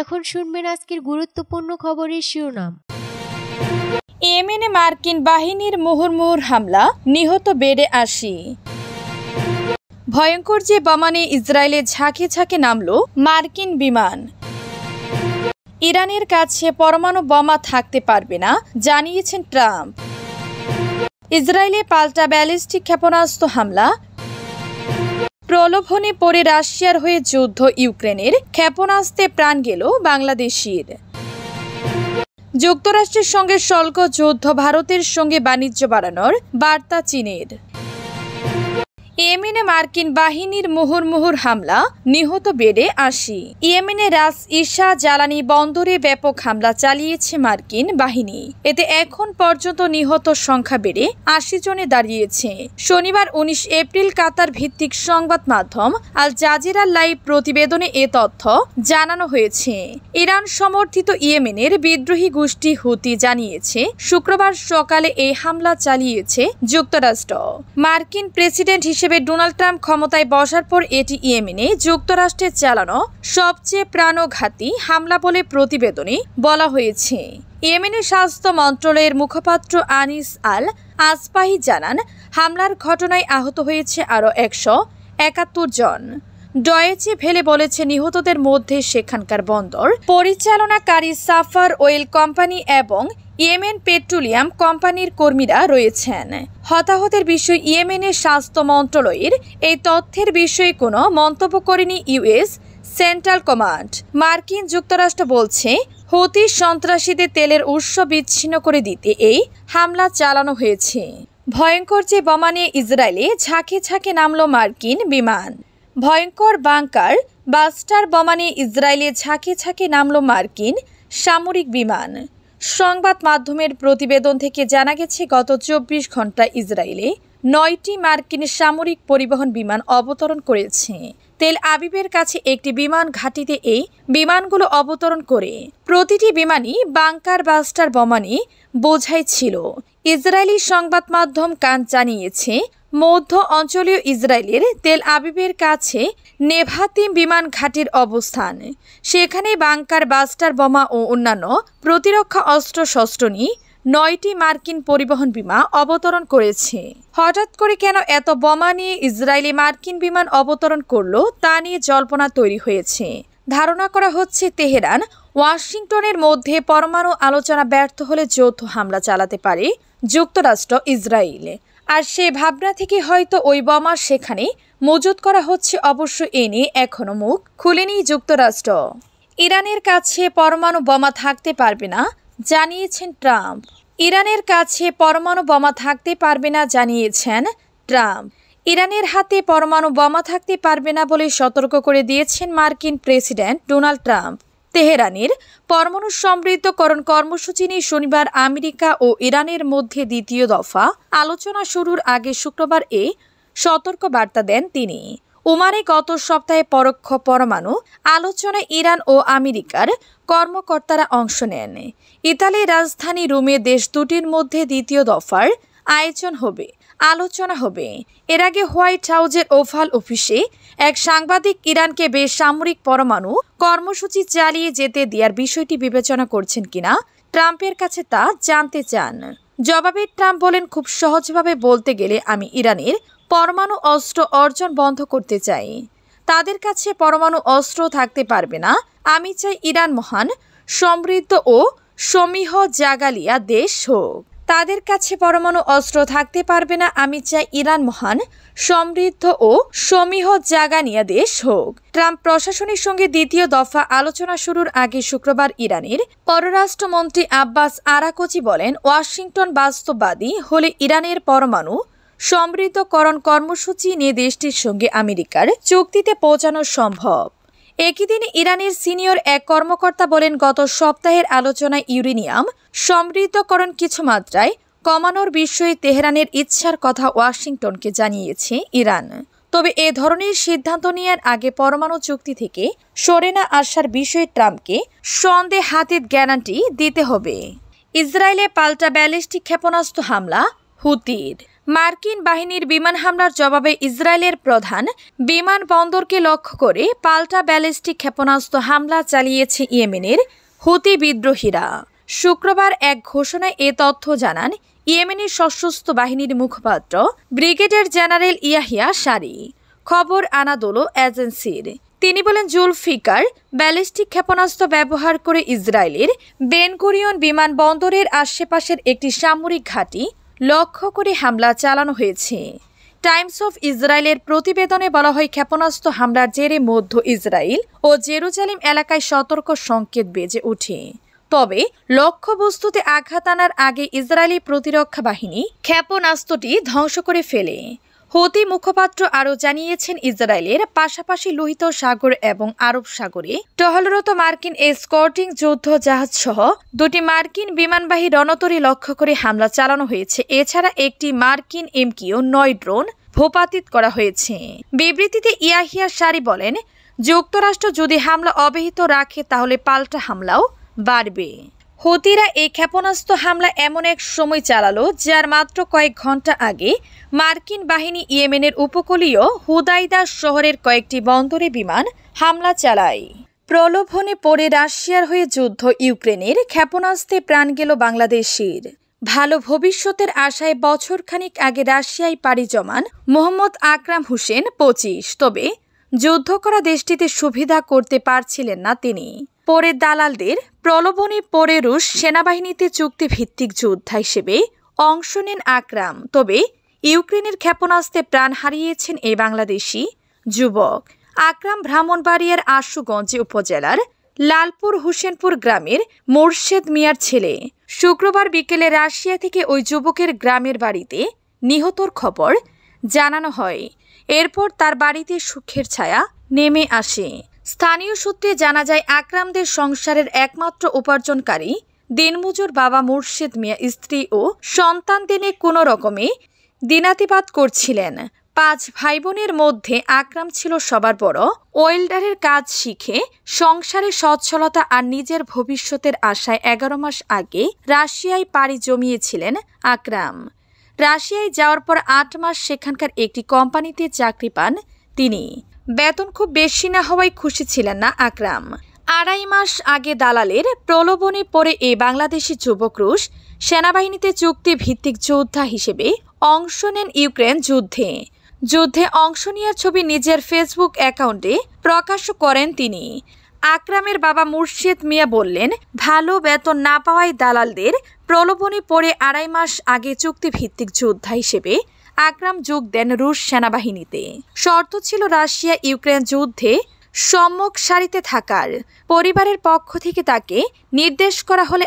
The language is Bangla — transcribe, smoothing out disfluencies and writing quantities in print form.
এখন শুনবেন আজকের গুরুত্বপূর্ণ খবরের শিরোনাম। ইয়েমেনে মার্কিন বাহিনীর মুহুর্মুহুর হামলা, নিহত বেড়ে ৮০। ভয়ঙ্কর যে বোমা নিয়ে ইসরায়েলে ঝাঁকে ঝাঁকে নামল মার্কিন বিমান। ইরানের কাছে পরমাণু বোমা থাকতে পারবে না, জানিয়েছেন ট্রাম্প। ইসরায়েলে পাল্টা ব্যালিস্টিক ক্ষেপণাস্ত্র হামলা, প্রলোভনে পড়ে রাশিয়ার হয়ে যুদ্ধ ইউক্রেনের, ক্ষেপণাস্ত্রে প্রাণ গেল বাংলাদেশির। যুক্তরাষ্ট্রের সঙ্গে শুল্ক যুদ্ধ, ভারতের সঙ্গে বাণিজ্য বাড়ানোর বার্তা চীনের। ইয়েমেনে মার্কিন বাহিনীর মুহুর্মুহুর হামলা, নিহত বেড়ে ৮০। ইয়েমেনে রাস ইসা জ্বালানি বন্দরে ব্যাপক হামলা চালিয়েছে মার্কিন বাহিনী। এতে এখন পর্যন্ত নিহত সংখ্যা বেড়ে ৮০ জনে দাঁড়িয়েছে। শনিবার ১৯ এপ্রিল কাতার ভিত্তিক সংবাদ মাধ্যম আল জাজিরার লাইভ প্রতিবেদনে এ তথ্য জানানো হয়েছে। ইরান সমর্থিত ইয়েমেনের বিদ্রোহী গোষ্ঠী হুতি জানিয়েছে শুক্রবার সকালে এই হামলা চালিয়েছে যুক্তরাষ্ট্র। মার্কিন প্রেসিডেন্ট হিসেবে ডোনাল্ড ট্রাম্প ক্ষমতায় বসার পর এটি ইয়েমেনে যুক্তরাষ্ট্রের চালানো সবচেয়ে প্রাণঘাতী হামলা বলে প্রতিবেদনে বলা হয়েছে। ইয়েমেনের স্বাস্থ্য মন্ত্রণালয়ের মুখপাত্র আনিস আল আসপাহি জানান, হামলার ঘটনায় আহত হয়েছে আরও ১৭১ জন। ডয়েচে ভেলে বলেছে, নিহতদের মধ্যে সেখানকার বন্দর পরিচালনাকারী সাফার অয়েল কোম্পানি এবং ইয়েমেন পেট্রোলিয়াম কোম্পানির কর্মীরা রয়েছেন। হতাহতের বিষয়ে ইয়েমেনের স্বাস্থ্য মন্ত্রণালয়ের এই তথ্যের বিষয়ে কোনো মন্তব্য করেনি ইউএস সেন্ট্রাল কমান্ড। মার্কিন যুক্তরাষ্ট্র বলছে, হুতি সন্ত্রাসীদের তেলের উৎস বিচ্ছিন্ন করে দিতে এই হামলা চালানো হয়েছে। ভয়ঙ্কর যে বোমা নিয়ে ইসরায়েলে ঝাঁকে ঝাঁকে নামল মার্কিন বিমান। ভয়ঙ্কর বাংকার বাস্টার বোমা নিয়ে ইসরায়েলে ঝাঁকে ঝাঁকে নামল মার্কিন সামরিক বিমান। সংবাদ মাধ্যমের প্রতিবেদন থেকে জানা গেছে, গত ২৪ ঘন্টায় ইসরায়েলে ৯টি মার্কিন সামরিক পরিবহন বিমান অবতরণ করেছে। তেল আবিবের কাছে একটি বিমান ঘাঁটিতে এই বিমানগুলো অবতরণ করে। প্রতিটি বিমানই বাংকার বাস্টার বোমা নিয়ে বোঝাই ছিল। ইসরায়েলি সংবাদ মাধ্যম কান জানিয়েছে, মধ্য অঞ্চলীয় ইসরায়েলের তেল আবিবের কাছে নেভাতিম বিমান ঘাঁটির অবস্থান। সেখানে বাংকার বাস্টার বোমা ও অন্যান্য প্রতিরক্ষা অস্ত্রশস্ত্র নিয়ে ৯টি মার্কিন পরিবহন বিমান অবতরণ করেছে। হঠাৎ করে কেন এত বোমা নিয়ে ইসরায়েলি মার্কিন বিমান অবতরণ করলো তা নিয়ে জল্পনা তৈরি হয়েছে। ধারণা করা হচ্ছে, তেহরান ওয়াশিংটনের মধ্যে পরমাণু আলোচনা ব্যর্থ হলে যৌথ হামলা চালাতে পারে যুক্তরাষ্ট্র ইসরায়েল। আর সে ভাবনা থেকে হয়তো ওই বোমা সেখানে মজুত করা হচ্ছে। অবশ্য এ নিয়ে এখনও মুখ খুলেনি যুক্তরাষ্ট্র। ইরানের কাছে পরমাণু বোমা থাকতে পারবে না, জানিয়েছেন ট্রাম্প। ইরানের কাছে পরমাণু বোমা থাকতে পারবে না, জানিয়েছেন ট্রাম্প। ইরানের হাতে পরমাণু বোমা থাকতে পারবে না বলে সতর্ক করে দিয়েছেন মার্কিন প্রেসিডেন্ট ডোনাল্ড ট্রাম্প। তেহরানের পরমাণু সমৃদ্ধকরণ কর্মসূচি নিয়ে শনিবার আমেরিকা ও ইরানের মধ্যে দ্বিতীয় দফা আলোচনা শুরুর আগে শুক্রবার এ সতর্ক বার্তা দেন তিনি। ওমানে গত সপ্তাহে পরোক্ষ পরমাণু আলোচনায় ইরান ও আমেরিকার কর্মকর্তারা অংশ নেন। ইতালির রাজধানী রোমে দেশ দুটির মধ্যে দ্বিতীয় দফার আলোচনা হবে। এর আগে হোয়াইট হাউসের ওভাল অফিসে এক সাংবাদিক ইরানকে বেসামরিক পরমাণু কর্মসূচি চালিয়ে যেতে দেওয়ার বিষয়টি বিবেচনা করছেন কিনা ট্রাম্পের কাছে তা জানতে চান। জবাবে ট্রাম্প বলেন, খুব সহজভাবে বলতে গেলে আমি ইরানের পরমাণু অস্ত্র অর্জন বন্ধ করতে চাই। তাদের কাছে পরমাণু অস্ত্র থাকতে পারবে না। আমি চাই ইরান মহান, সমৃদ্ধ ও সমৃহ জাগালিয়া দেশ হোক। তাদের কাছে পরমাণু অস্ত্র থাকতে পারবে না। আমি চাই ইরান মহান, সমৃদ্ধ ও সমৃহ জাগানিয়া দেশ হোক। ট্রাম্প প্রশাসনের সঙ্গে দ্বিতীয় দফা আলোচনা শুরুর আগে শুক্রবার ইরানের পররাষ্ট্রমন্ত্রী আব্বাস আরাকচি বলেন, ওয়াশিংটন বাস্তববাদী হলে ইরানের পরমাণু সমৃদ্ধকরণ কর্মসূচি নিয়ে দেশটির সঙ্গে আমেরিকার চুক্তিতে পৌঁছানো সম্ভব। একই দিনে ইরানের সিনিয়র এক কর্মকর্তা বলেন, গত সপ্তাহের আলোচনায় ইউরেনিয়াম সমৃদ্ধকরণ কিছু মাত্রায় কমানোর বিষয়ে তেহরানের ইচ্ছার কথা ওয়াশিংটনকে জানিয়েছে ইরান। তবে এ ধরনের সিদ্ধান্ত নেওয়ার আগে পরমাণু চুক্তি থেকে সরে না আসার বিষয়ে ট্রাম্পকে সন্দেহাতীত গ্যারান্টি দিতে হবে। ইসরায়েলে পাল্টা ব্যালিস্টিক ক্ষেপণাস্ত্র হামলা হুতির। মার্কিন বাহিনীর বিমান হামলার জবাবে ইসরায়েলের প্রধান বিমানবন্দরকে লক্ষ্য করে পাল্টা ব্যালিস্টিক ক্ষেপণাস্ত্র হামলা চালিয়েছে ইয়েমেনের হুতি বিদ্রোহীরা। শুক্রবার এক ঘোষণায় এ তথ্য জানান ইয়েমেনের সশস্ত্র বাহিনীর মুখপাত্র ব্রিগেডিয়ার জেনারেল ইয়াহিয়া সারি, খবর আনাদোলো এজেন্সির। তিনি বলেন, জুলফিকার ব্যালিস্টিক ক্ষেপণাস্ত্র ব্যবহার করে ইসরায়েলের বেন গুরিয়ন বিমানবন্দরের আশেপাশের একটি সামরিক ঘাঁটি লক্ষ্য করে হামলা চালানো হয়েছে। টাইমস অফ ইসরায়েলের প্রতিবেদনে বলা হয়, ক্ষেপণাস্ত্র হামলার জেরে মধ্য ইসরায়েল ও জেরুজালেম এলাকায় সতর্ক সংকেত বেজে ওঠে। তবে লক্ষ্যবস্তুতে আঘাত আনার আগে ইসরায়েলি প্রতিরক্ষা বাহিনী ক্ষেপণাস্ত্রটি ধ্বংস করে ফেলে। হুতি মুখপাত্র আরও জানিয়েছেন, ইসরায়েলের পাশাপাশি লোহিত সাগর এবং আরব সাগরে টহলরত মার্কিন এসকর্টিং যুদ্ধ জাহাজ সহ দুটি মার্কিন বিমানবাহী রণতরী লক্ষ্য করে হামলা চালানো হয়েছে। এছাড়া একটি মার্কিন MQ-9 ড্রোন ভূপাতিত করা হয়েছে। বিবৃতিতে ইয়াহিয়া সারি বলেন, যুক্তরাষ্ট্র যদি হামলা অব্যাহত রাখে তাহলে পাল্টা হামলাও বাড়বে। হুতিরা এই ক্ষেপণাস্ত্র হামলা এমন এক সময় চালালো যার মাত্র কয়েক ঘন্টা আগে মার্কিন বাহিনী ইয়েমেনের উপকূলীয় হুদাইদা শহরের কয়েকটি বন্দরে বিমান হামলা চালায়। প্রলোভনে পড়ে রাশিয়ার হয়ে যুদ্ধ ইউক্রেনের, ক্ষেপণাস্ত্রে প্রাণ গেল বাংলাদেশের। ভালো ভবিষ্যতের আশায় বছরখানিক আগে রাশিয়ায় পাড়ি জমান মোহাম্মদ আকরাম হোসেন 25। তবে যুদ্ধ করা দেশটিতে সুবিধা করতে পারছিলেন না তিনি। পরে দালালদের প্রলোভনে পড়ে রুশ সেনাবাহিনীতে চুক্তিভিত্তিক যোদ্ধা হিসেবে অংশ নেন আকরাম। তবে ইউক্রেনের ক্ষেপণাস্ত্রে প্রাণ হারিয়েছেন এই বাংলাদেশি যুবক। আকরাম ব্রাহ্মণবাড়িয়ার আশুগঞ্জ উপজেলার লালপুর হোসেনপুর গ্রামের মোর্শেদ মিয়ার ছেলে। শুক্রবার বিকেলে রাশিয়া থেকে ওই যুবকের গ্রামের বাড়িতে নিহতর খবর জানানো হয়। এরপর তার বাড়িতে সুখের ছায়া নেমে আসে। স্থানীয় সূত্রে জানা যায়, আকরামদের সংসারের একমাত্র উপার্জনকারী দিনমজুর বাবা মুর্শেদ মিয়া স্ত্রী ও সন্তানদের কোনো রকমে দিনাতিপাত করছিলেন। 5 ভাই বোনের মধ্যে আকরাম ছিল সবার বড়। ওয়েল্ডারের কাজ শিখে সংসারে সচ্ছলতা আর নিজের ভবিষ্যতের আশায় 11 মাস আগে রাশিয়ায় পাড়ি জমিয়েছিলেন আকরাম। রাশিয়ায় যাওয়ার পর 8 মাস সেখানকার একটি কোম্পানিতে চাকরি পান তিনি। বেতন খুব বেশি না হওয়ায় খুশি ছিলেন না আকরাম। 2.5 মাস আগে দালালের প্রলোভনে পড়ে এই বাংলাদেশি যুবক রুশ সেনাবাহিনীতে চুক্তিভিত্তিক যোদ্ধা হিসেবে অংশ নেন ইউক্রেন যুদ্ধে অংশ নেওয়ার ছবি নিজের ফেসবুক অ্যাকাউন্টে প্রকাশ করেন তিনি। আকরামের বাবা মুর্শেদ মিয়া বললেন, ভালো বেতন না পাওয়ায় দালালদের প্রলোভনে পড়ে 2.5 মাস আগে চুক্তিভিত্তিক যোদ্ধা হিসেবে আকরাম যোগ দেন রুশ সেনাবাহিনীতে। শর্ত ছিল রাশিয়া ইউক্রেন যুদ্ধে সম্মুখ সারিতে থাকার। পরিবারের পক্ষ থেকে তাকে নির্দেশ করা হলে